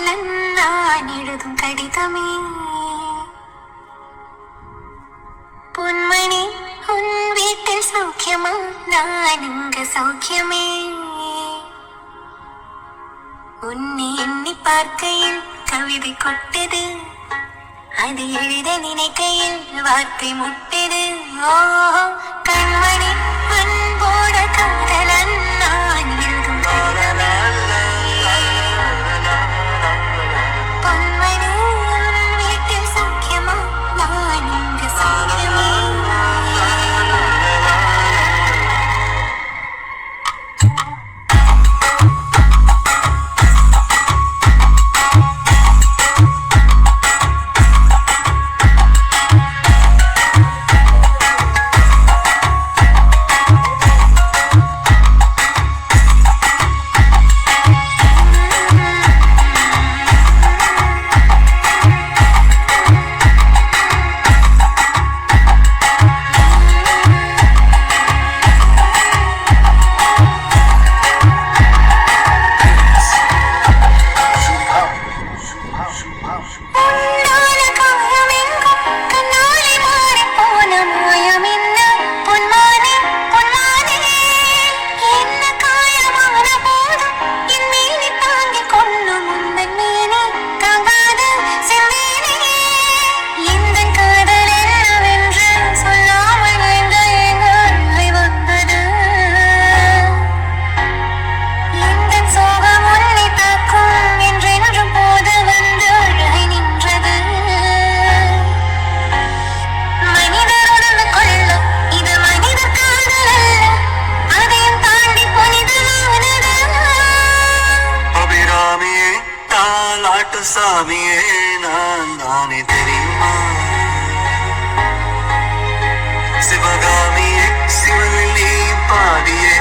காதலன் நான் எழுதும் கடிதமே. பொன்மணி உன் வீட்டில் சௌக்கியமா, நான் இங்க சௌக்கியமே. உன்னை எண்ணி பார்க்கையில் கவிதை கொட்டது, அது எழுத நினைக்கையில் வார்த்தை முட்டது. ஓ கண்மணி அன்போட காதலன் நான் எழுதும் கடிதமே. பொன்மணி உன் வீட்டில் சௌக்கியமா, நான் இங்க சௌக்கியமே. சாமியே நான் தானே தெரியுமா, சிவகாமியே சிவனில் நீ பாடியே